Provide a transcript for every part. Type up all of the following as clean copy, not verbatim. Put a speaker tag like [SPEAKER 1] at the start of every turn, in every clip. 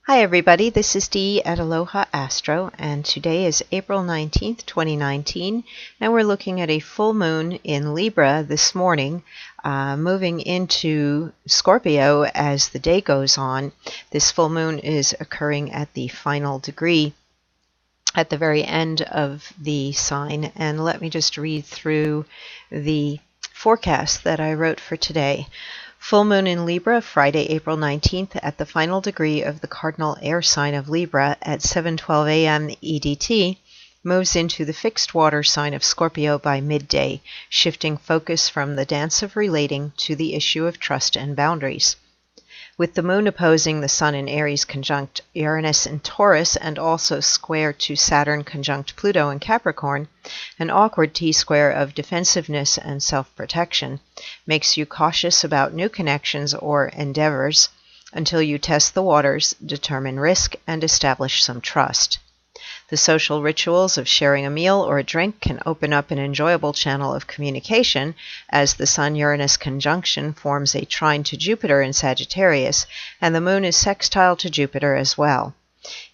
[SPEAKER 1] Hi everybody, this is Dee at Aloha Astro, and today is April 19th, 2019, and we're looking at a full moon in Libra this morning, moving into Scorpio as the day goes on. This full moon is occurring at the final degree at the very end of the sign, and let me just read through the forecast that I wrote for today. Full moon in Libra, Friday, April 19th, at the final degree of the cardinal air sign of Libra at 7:12 a.m. EDT, moves into the fixed water sign of Scorpio by midday, shifting focus from the dance of relating to the issue of trust and boundaries. With the moon opposing the sun in Aries conjunct Uranus in Taurus and also square to Saturn conjunct Pluto in Capricorn, an awkward T-square of defensiveness and self-protection makes you cautious about new connections or endeavors until you test the waters, determine risk, and establish some trust. The social rituals of sharing a meal or a drink can open up an enjoyable channel of communication as the Sun-Uranus conjunction forms a trine to Jupiter in Sagittarius, and the moon is sextile to Jupiter as well.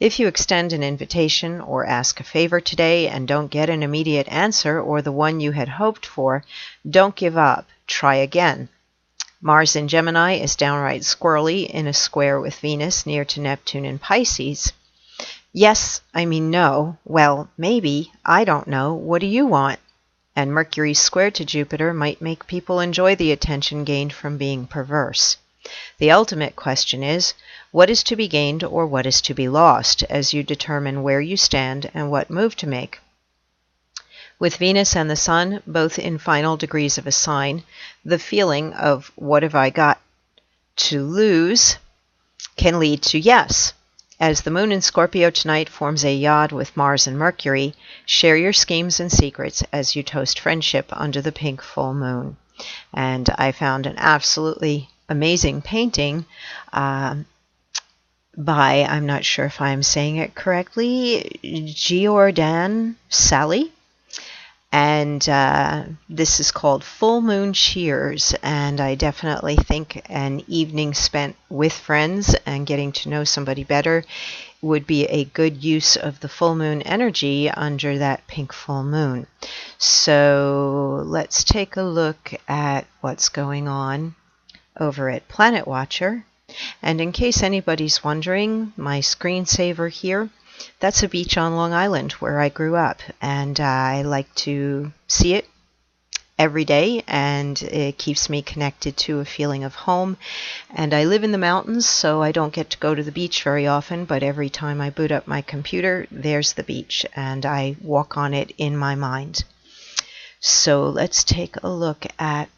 [SPEAKER 1] If you extend an invitation or ask a favor today and don't get an immediate answer or the one you had hoped for, don't give up. Try again. Mars in Gemini is downright squirrely in a square with Venus near to Neptune in Pisces. Yes, I mean no, well, maybe, I don't know, what do you want? And Mercury squared to Jupiter might make people enjoy the attention gained from being perverse. The ultimate question is, what is to be gained or what is to be lost, as you determine where you stand and what move to make. With Venus and the Sun both in final degrees of a sign, the feeling of what have I got to lose can lead to yes. As the moon in Scorpio tonight forms a yod with Mars and Mercury, share your schemes and secrets as you toast friendship under the pink full moon. And I found an absolutely amazing painting by, I'm not sure if I'm saying it correctly, Giordano Sali. And this is called Full Moon Cheers, and I definitely think an evening spent with friends and getting to know somebody better would be a good use of the full moon energy under that pink full moon. So let's take a look at what's going on over at Planet Watcher. And in case anybody's wondering, my screensaver here, that's a beach on Long Island where I grew up, and I like to see it every day, and it keeps me connected to a feeling of home. And I live in the mountains, so I don't get to go to the beach very often, but every time I boot up my computer, there's the beach, and I walk on it in my mind. So let's take a look at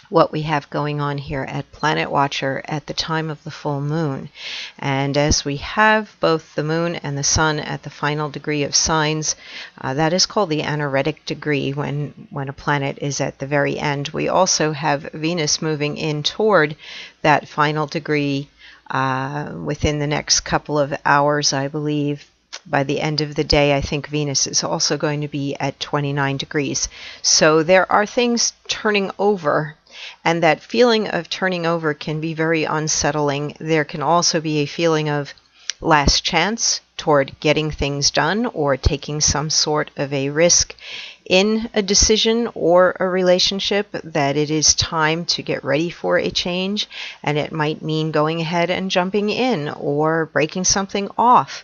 [SPEAKER 1] what we have going on here at Planet Watcher at the time of the full moon. And as we have both the moon and the sun at the final degree of signs, that is called the anaretic degree when a planet is at the very end. We also have Venus moving in toward that final degree within the next couple of hours, I believe. By the end of the day, I think Venus is also going to be at 29 degrees. So there are things turning over, and that feeling of turning over can be very unsettling. There can also be a feeling of last chance toward getting things done or taking some sort of a risk in a decision or a relationship, that it is time to get ready for a change, and it might mean going ahead and jumping in or breaking something off.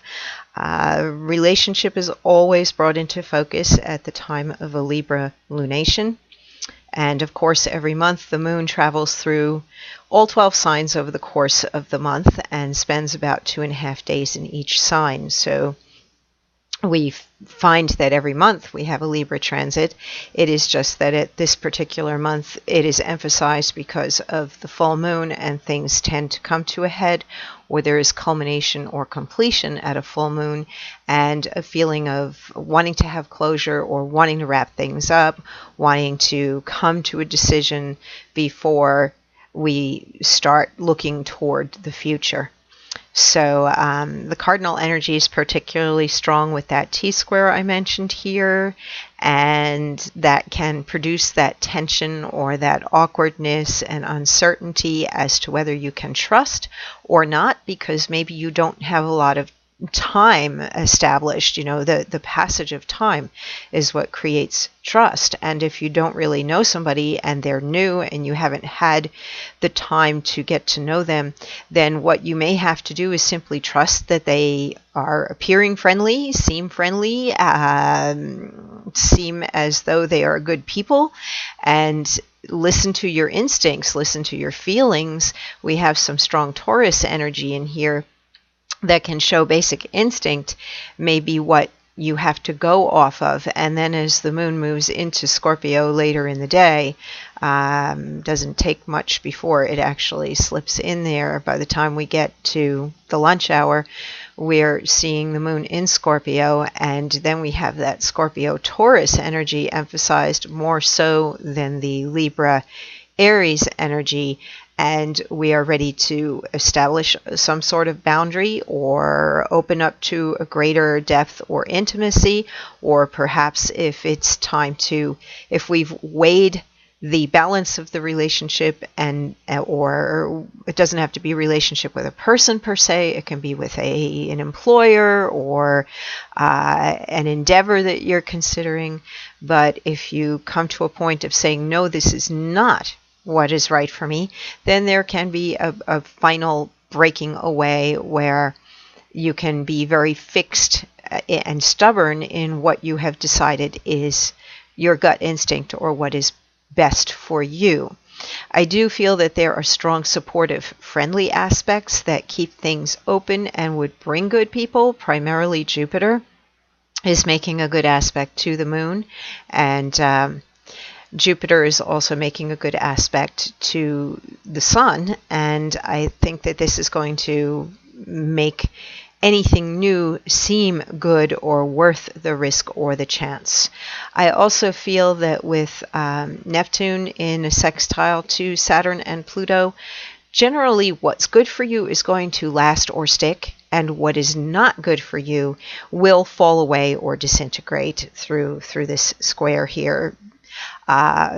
[SPEAKER 1] Relationship is always brought into focus at the time of a Libra lunation. And of course, every month the moon travels through all 12 signs over the course of the month and spends about 2.5 days in each sign. So we find that every month we have a Libra transit. It is just that at this particular month it is emphasized because of the full moon, and things tend to come to a head, or there is culmination or completion at a full moon, and a feeling of wanting to have closure or wanting to wrap things up, wanting to come to a decision before we start looking toward the future. So the cardinal energy is particularly strong with that T-square I mentioned here, and that can produce that tension or that awkwardness and uncertainty as to whether you can trust or not, because maybe you don't have a lot of time established. The passage of time is what creates trust. And if you don't really know somebody and they're new and you haven't had the time to get to know them, then what you may have to do is simply trust that they are appearing friendly, seem as though they are good people, and listen to your instincts, listen to your feelings. We have some strong Taurus energy in here that can show basic instinct, maybe what you have to go off of. And then as the moon moves into Scorpio later in the day, doesn't take much before it actually slips in there. By the time we get to the lunch hour, we're seeing the moon in Scorpio, and then we have that Scorpio-Taurus energy emphasized more so than the Libra-Aries energy. And we are ready to establish some sort of boundary or open up to a greater depth or intimacy, or perhaps if we've weighed the balance of the relationship, or it doesn't have to be a relationship with a person per se, it can be with an employer or an endeavor that you're considering. But if you come to a point of saying, no, this is not what is right for me, then there can be a final breaking away where you can be very fixed and stubborn in what you have decided is your gut instinct or what is best for you. I do feel that there are strong, supportive, friendly aspects that keep things open and would bring good people. Primarily Jupiter is making a good aspect to the moon, and Jupiter is also making a good aspect to the sun, and I think that this is going to make anything new seem good or worth the risk or the chance. I also feel that with Neptune in a sextile to Saturn and Pluto, generally what's good for you is going to last or stick, and what is not good for you will fall away or disintegrate through this square here.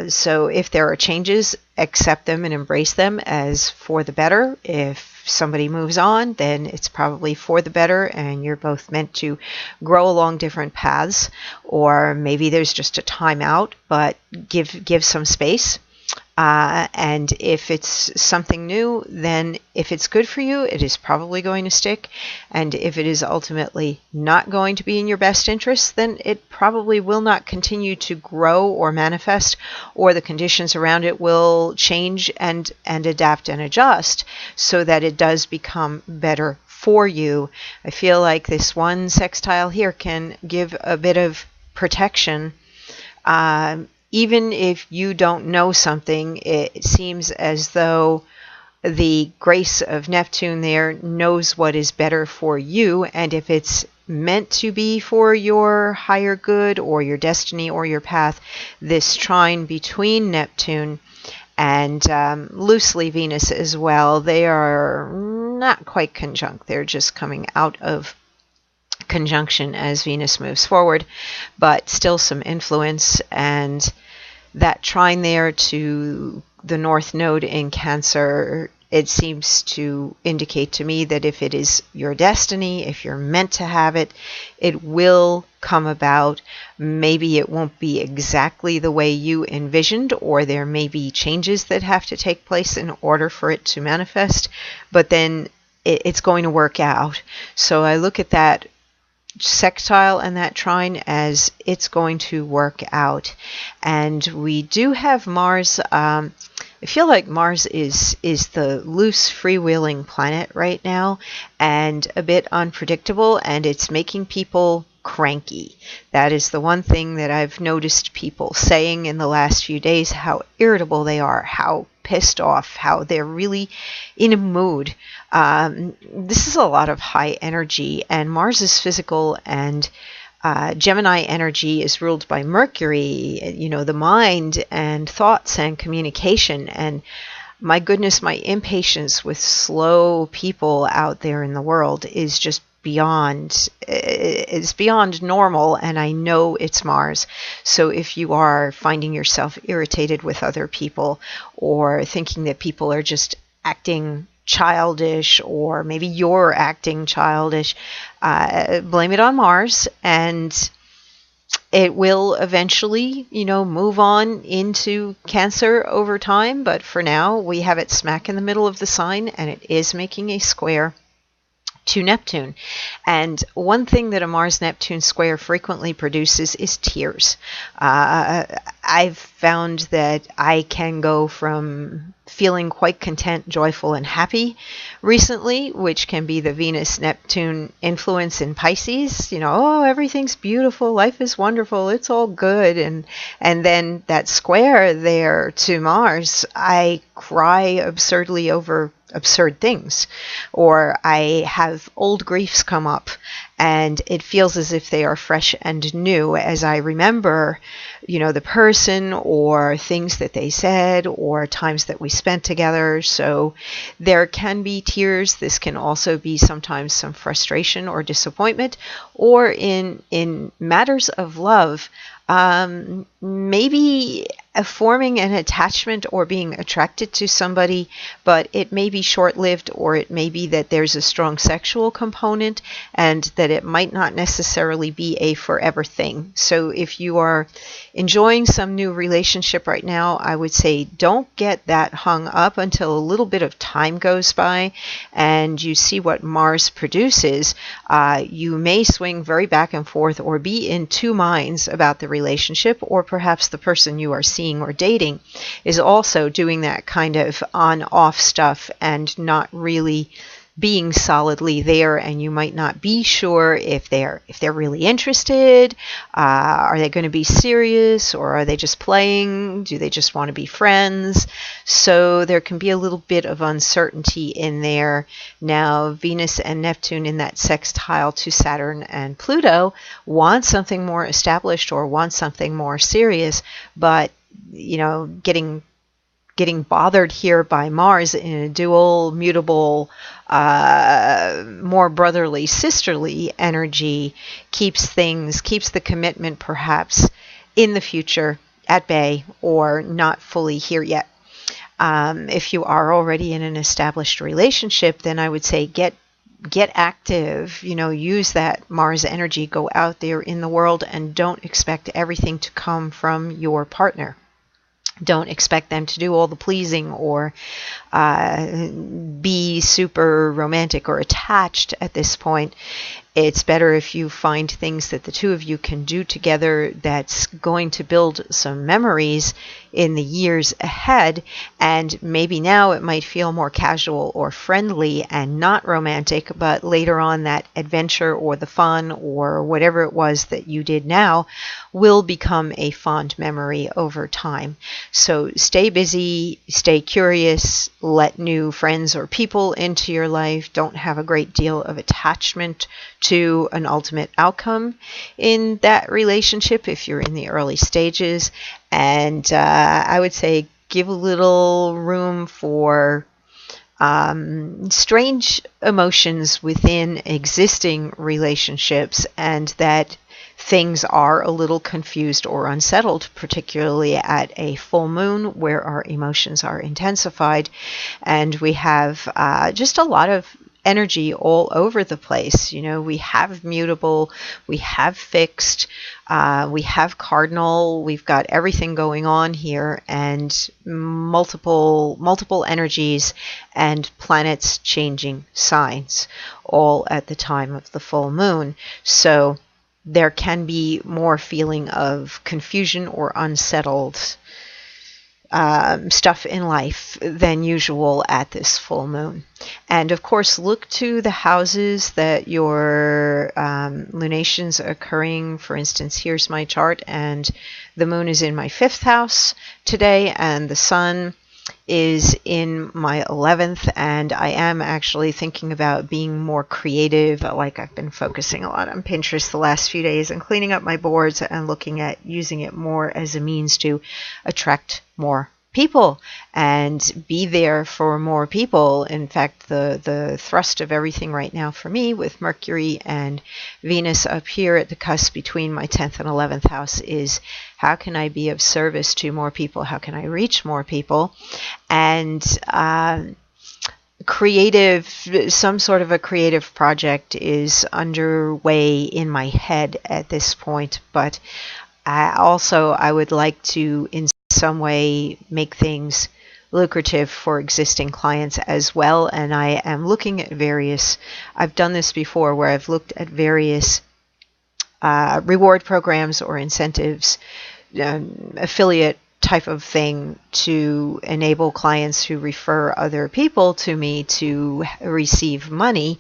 [SPEAKER 1] So if there are changes, accept them and embrace them as for the better. If somebody moves on, then it's probably for the better, and you're both meant to grow along different paths. Or maybe there's just a timeout, but give some space. And if it's something new, then if it's good for you, it is probably going to stick. And if it is ultimately not going to be in your best interest, then it probably will not continue to grow or manifest, or the conditions around it will change and adapt and adjust so that it does become better for you. I feel like this one sextile here can give a bit of protection. Even if you don't know something, it seems as though the grace of Neptune there knows what is better for you, and if it's meant to be for your higher good or your destiny or your path, this trine between Neptune and loosely Venus as well, they are not quite conjunct. They're just coming out of conjunction as Venus moves forward, but still some influence. And that trine there to the North Node in Cancer, it seems to indicate to me that if it is your destiny, if you're meant to have it, it will come about. Maybe it won't be exactly the way you envisioned, or there may be changes that have to take place in order for it to manifest, but then it's going to work out. So I look at that sextile and that trine as it's going to work out. And we do have Mars. I feel like Mars is the loose, freewheeling planet right now, and a bit unpredictable, and it's making people cranky. That is the one thing that I've noticed people saying in the last few days, how irritable they are, how pissed off, how they're really in a mood. This is a lot of high energy, and Mars is physical, and Gemini energy is ruled by Mercury, the mind and thoughts and communication. And my goodness, my impatience with slow people out there in the world is just beyond normal, and I know it's Mars. So if you are finding yourself irritated with other people, or thinking that people are just acting childish, or maybe you're acting childish, blame it on Mars, and it will eventually, move on into Cancer over time. But for now, we have it smack in the middle of the sign, and it is making a square to Neptune. And one thing that a Mars-Neptune square frequently produces is tears. I've found that I can go from feeling quite content, joyful, and happy recently, which can be the Venus-Neptune influence in Pisces. Oh, everything's beautiful, life is wonderful, it's all good. And then that square there to Mars, I cry absurdly over absurd things, or I have old griefs come up, and it feels as if they are fresh and new as I remember, the person or things that they said or times that we spent together. So there can be tears. This can also be sometimes some frustration or disappointment, or in matters of love, maybe forming an attachment or being attracted to somebody, but it may be short-lived, or it may be that there's a strong sexual component and that it might not necessarily be a forever thing. So if you are enjoying some new relationship right now, I would say don't get that hung up until a little bit of time goes by and you see what Mars produces. You may swing very back and forth or be in two minds about the relationship, or perhaps the person you are seeing or dating is also doing that kind of on-off stuff and not really being solidly there, and you might not be sure if they're really interested. Are they going to be serious, or are they just playing? Do they just want to be friends? So there can be a little bit of uncertainty in there. Now, Venus and Neptune in that sextile to Saturn and Pluto want something more established or want something more serious, but getting bothered here by Mars in a dual, mutable, more brotherly, sisterly energy keeps the commitment perhaps in the future at bay or not fully here yet. If you are already in an established relationship, then I would say get active, use that Mars energy, go out there in the world, and don't expect everything to come from your partner. Don't expect them to do all the pleasing or be super romantic or attached at this point. It's better if you find things that the two of you can do together that's going to build some memories in the years ahead. And maybe now it might feel more casual or friendly and not romantic, but later on that adventure or the fun or whatever it was that you did now will become a fond memory over time. So stay busy, stay curious, let new friends or people into your life. Don't have a great deal of attachment to an ultimate outcome in that relationship if you're in the early stages. And I would say give a little room for strange emotions within existing relationships, and that things are a little confused or unsettled, particularly at a full moon where our emotions are intensified and we have just a lot of energy all over the place. We have mutable, we have fixed, we have cardinal, we've got everything going on here, and multiple energies and planets changing signs all at the time of the full moon. So there can be more feeling of confusion or unsettled stuff in life than usual at this full moon. And of course, look to the houses that your lunations are occurring. For instance, here's my chart, and the moon is in my 5th house today, and the sun is in my 11th, and I am actually thinking about being more creative. Like, I've been focusing a lot on Pinterest the last few days and cleaning up my boards and looking at using it more as a means to attract more people and be there for more people. In fact, the thrust of everything right now for me with Mercury and Venus up here at the cusp between my 10th and 11th house is how can I be of service to more people? How can I reach more people? And some sort of a creative project is underway in my head at this point, but I would like to in some way make things lucrative for existing clients as well. And I am looking at I've done this before where I've looked at various reward programs or incentives, affiliate type of thing to enable clients who refer other people to me to receive money.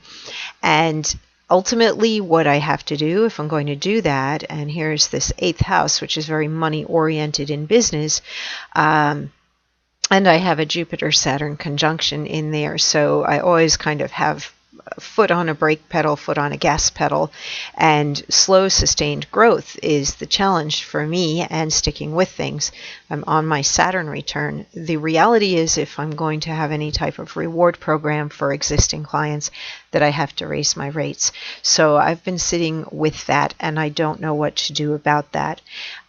[SPEAKER 1] And ultimately what I have to do if I'm going to do that, and here's this 8th house, which is very money oriented in business, and I have a Jupiter-Saturn conjunction in there, so I always kind of have foot on a brake pedal, foot on a gas pedal, and slow sustained growth is the challenge for me, and sticking with things. I'm on my Saturn return. The reality is if I'm going to have any type of reward program for existing clients, that I have to raise my rates. So I've been sitting with that, and I don't know what to do about that.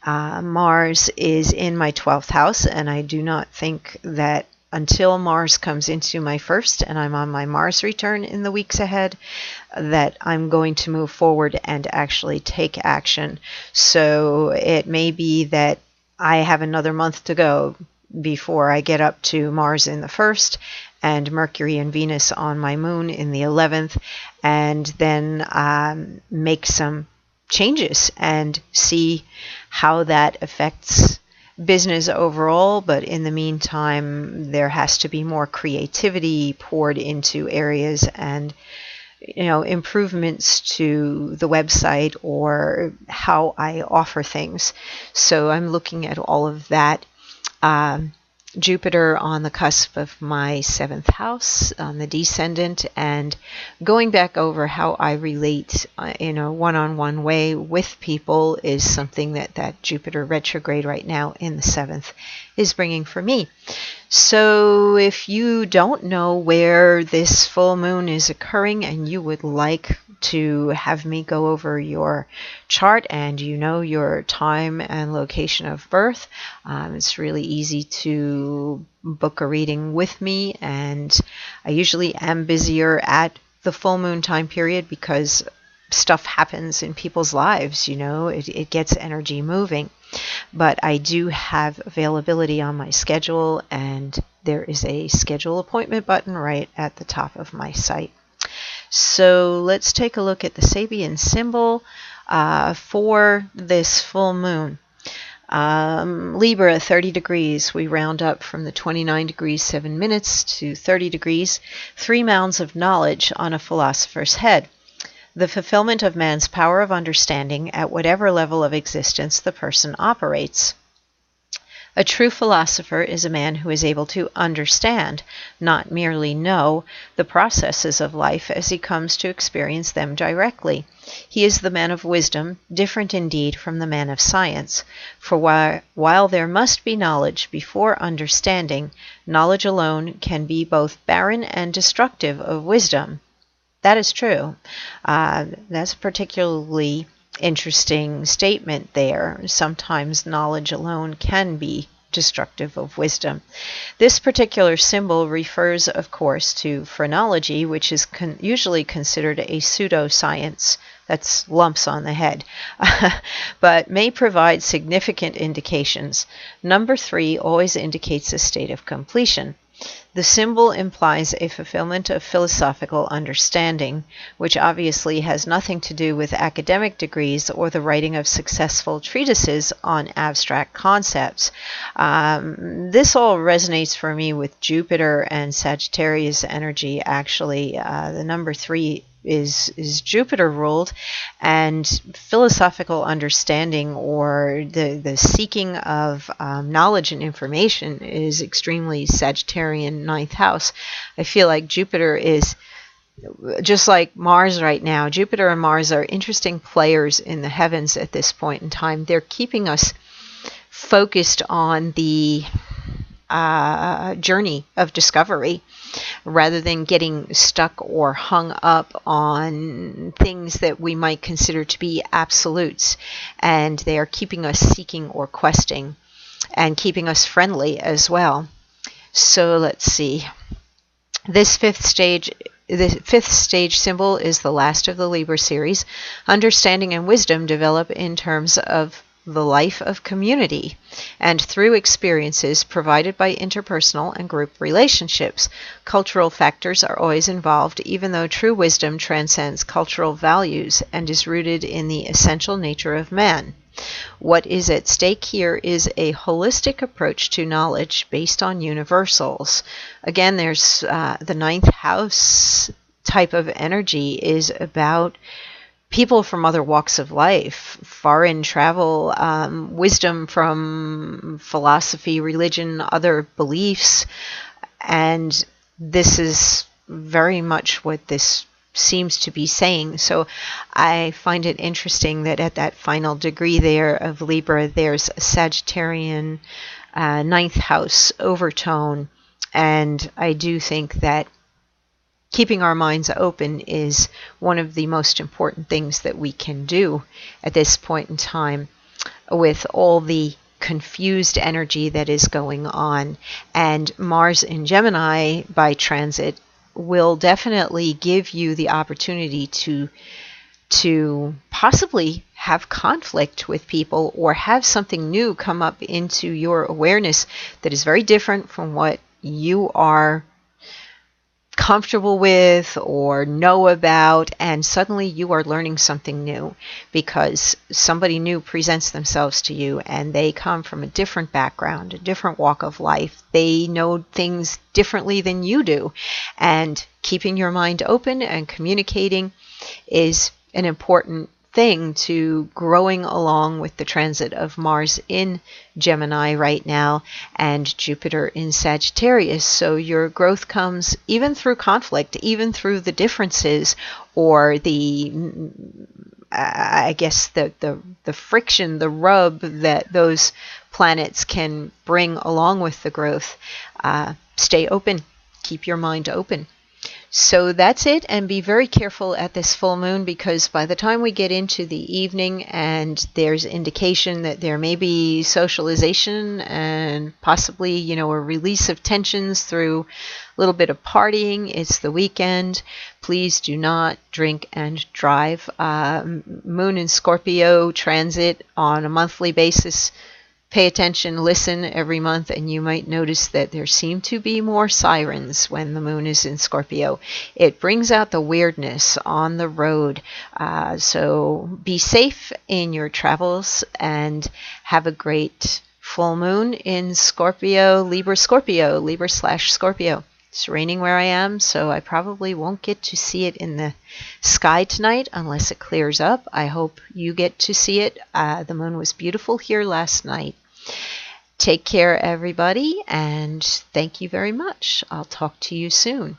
[SPEAKER 1] Mars is in my 12th house, and I do not think that until Mars comes into my first and I'm on my Mars return in the weeks ahead, that I'm going to move forward and actually take action. So it may be that I have another month to go before I get up to Mars in the first and Mercury and Venus on my moon in the 11th, and then make some changes and see how that affects business overall. But in the meantime, there has to be more creativity poured into areas and improvements to the website or how I offer things. So I'm looking at all of that. Jupiter on the cusp of my 7th house on the descendant, and going back over how I relate in a one-on-one way with people is something that Jupiter retrograde right now in the 7th is bringing for me. So if you don't know where this full moon is occurring and you would like to have me go over your chart and your time and location of birth, it's really easy to book a reading with me, and I usually am busier at the full moon time period because stuff happens in people's lives, it gets energy moving. But I do have availability on my schedule, and there is a schedule appointment button right at the top of my site. So let's take a look at the Sabian symbol for this full moon. Libra, 30 degrees. We round up from the 29 degrees 7 minutes to 30 degrees. 3 mounds of knowledge on a philosopher's head. The fulfillment of man's power of understanding at whatever level of existence the person operates. A true philosopher is a man who is able to understand, not merely know, the processes of life as he comes to experience them directly. He is the man of wisdom, different indeed from the man of science. For while there must be knowledge before understanding, knowledge alone can be both barren and destructive of wisdom. That is true. That's a particularly interesting statement there. Sometimes knowledge alone can be destructive of wisdom. This particular symbol refers, of course, to phrenology, which is usually considered a pseudoscience. That's lumps on the head, but may provide significant indications. Number 3 always indicates a state of completion. The symbol implies a fulfillment of philosophical understanding, which obviously has nothing to do with academic degrees or the writing of successful treatises on abstract concepts. This all resonates for me with Jupiter and Sagittarius energy, actually. The number 3 is Jupiter ruled, and philosophical understanding or the seeking of knowledge and information is extremely Sagittarian 9th house. I feel like Jupiter is just like Mars right now. Jupiter and Mars are interesting players in the heavens at this point in time. They're keeping us focused on the journey of discovery, rather than getting stuck or hung up on things that we might consider to be absolutes, and they are keeping us seeking or questing, and keeping us friendly as well. So let's see. The fifth stage symbol is the last of the Libra series. Understanding and wisdom develop in terms of the life of community and through experiences provided by interpersonal and group relationships. Cultural factors are always involved, even though true wisdom transcends cultural values and is rooted in the essential nature of man. What is at stake here is a holistic approach to knowledge based on universals. Again, there's the ninth house type of energy is about people from other walks of life, foreign travel, wisdom from philosophy, religion, other beliefs. And this is very much what this seems to be saying. So I find it interesting that at that final degree there of Libra, there's a Sagittarian ninth house overtone. And I do think that keeping our minds open is one of the most important things that we can do at this point in time, with all the confused energy that is going on. And Mars in Gemini by transit will definitely give you the opportunity to possibly have conflict with people, or have something new come up into your awareness that is very different from what you are comfortable with or know about, and suddenly you are learning something new because somebody new presents themselves to you, and they come from a different background, a different walk of life. They know things differently than you do, and keeping your mind open and communicating is an important thing to growing along with the transit of Mars in Gemini right now and Jupiter in Sagittarius. So your growth comes even through conflict, even through the differences, or the I guess the friction, the rub that those planets can bring along with the growth. Stay open, keep your mind open. So that's it, and be very careful at this full moon, because by the time we get into the evening and there's indication that there may be socialization and possibly, a release of tensions through a little bit of partying. It's the weekend. Please do not drink and drive. Moon in Scorpio transit on a monthly basis. Pay attention, listen every month, and you might notice that there seem to be more sirens when the moon is in Scorpio. It brings out the weirdness on the road. So be safe in your travels and have a great full moon in Scorpio, Libra/Scorpio. It's raining where I am, so I probably won't get to see it in the sky tonight unless it clears up. I hope you get to see it. The moon was beautiful here last night. Take care, everybody, and thank you very much. I'll talk to you soon.